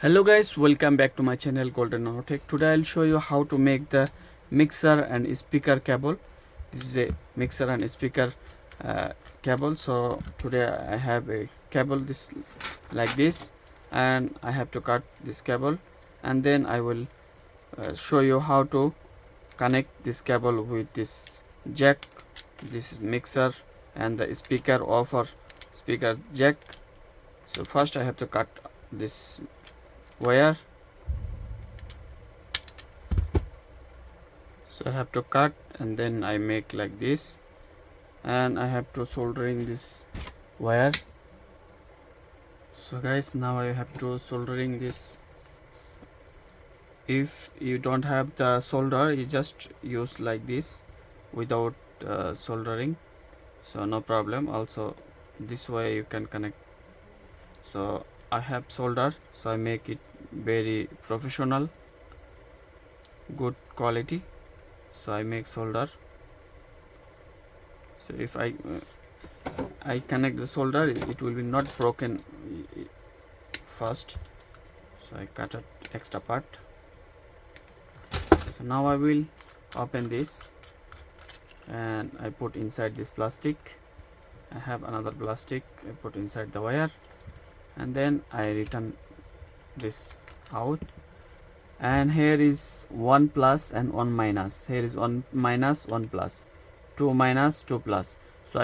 Hello guys, welcome back to my channel Golden Nanotech. Today I'll show you how to make the mixer and speaker cable. This is a mixer and speaker cable. So today I have a cable like this, and I have to cut this cable, and then I will show you how to connect this cable with this jack, this mixer and the speaker offer speaker jack. So first I have to cut this wire. So I have to cut, and then I make like this, and I have to soldering this wire. So guys, now I have to soldering this. If you don't have the solder, you just use like this without soldering, so no problem. Also this way you can connect. So I have solder, so I make it very professional, good quality. So I make solder. So if I connect the solder, it will be not broken first. So I cut an extra part. So now I will open this, and I put inside this plastic. I have another plastic, I put inside the wire, and then I return this out. And here is 1 plus and 1 minus. Here is 1 minus, 1 plus, 2 minus, 2 plus. So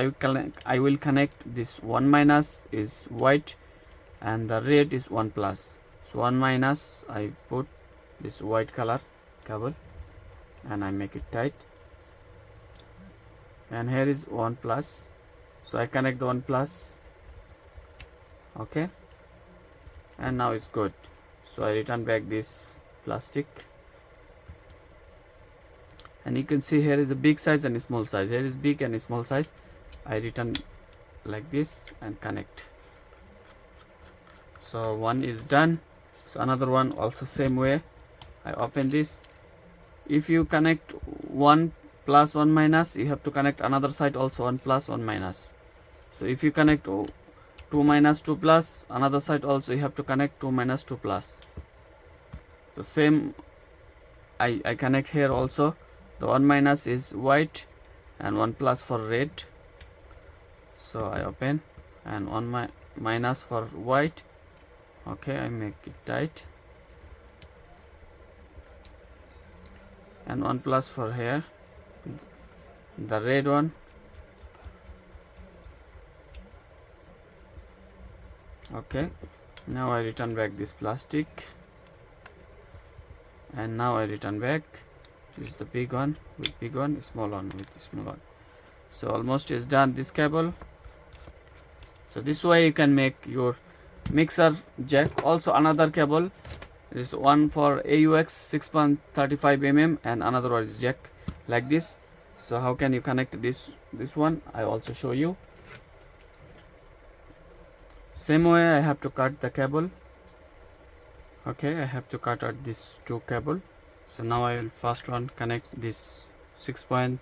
I will connect this 1 minus is white, and the red is 1 plus. So 1 minus, I put this white color cable, and I make it tight. And here is 1 plus, so I connect the 1 plus. Okay, and now it's good. So I return back this plastic, and you can see here is a big size and a small size. Here is big and a small size. I return like this and connect. So one is done. So another one also same way. I open this. If you connect 1 plus 1 minus, you have to connect another side also 1 plus 1 minus. So if you connect 2 minus 2 plus, another side also you have to connect 2 minus 2 plus. So same I connect here also. The 1 minus is white and 1 plus for red. So I open, and 1 minus for white. Okay, I make it tight, and 1 plus for here, the red one. Okay, now I return back this plastic, and now I return back. This is the big one with big one, small one with small one. So almost is done this cable. So this way you can make your mixer jack. Also another cable, this one for AUX 6.35 mm, and another one is jack like this. So how can you connect this one? I also show you. Same way I have to cut the cable. Okay, I have to cut out these two cable. So now I will first one connect this 6.35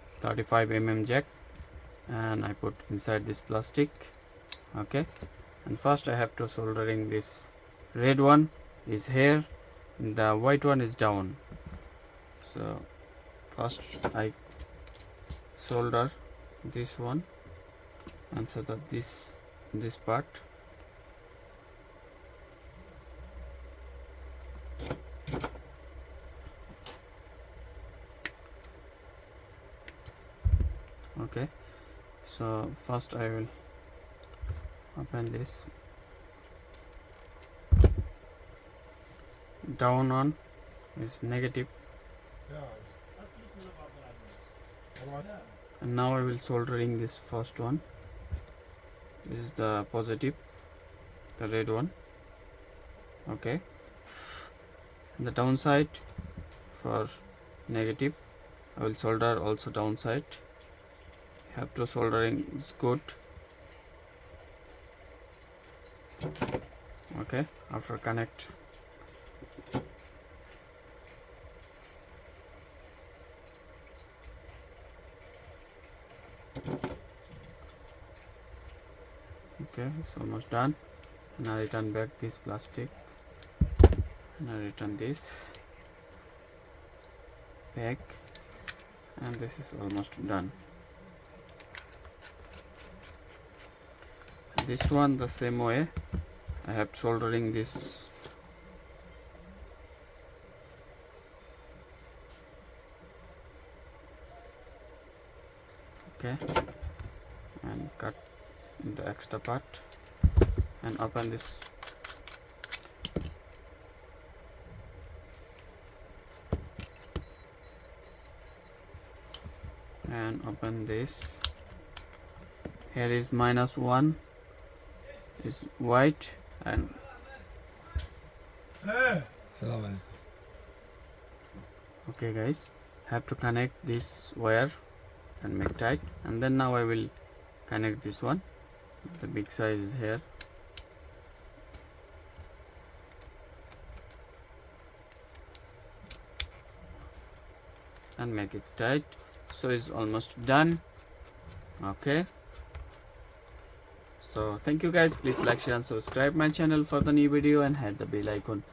mm jack, and I put inside this plastic. Okay, and first I have to soldering this. Red one is here, the white one is down. So first I solder this one, and so that this part. Okay, so first I will open this. Down one is negative, and now I will soldering this first one. This is the positive, the red one. Okay, and the downside for negative, I will solder also downside. Have to soldering is good. Okay, after connect. Okay, it's almost done. Now return back this plastic. and I return this back, and this is almost done. This one the same way, I have soldering this. Okay, and cut the extra part and open this. And open this. Here is -1 is white, and okay guys, have to connect this wire and make tight, and then now I will connect this one, the big size here. And make it tight. So it's almost done. Okay, so thank you guys. Please like, share and subscribe my channel for the new video, and hit the bell icon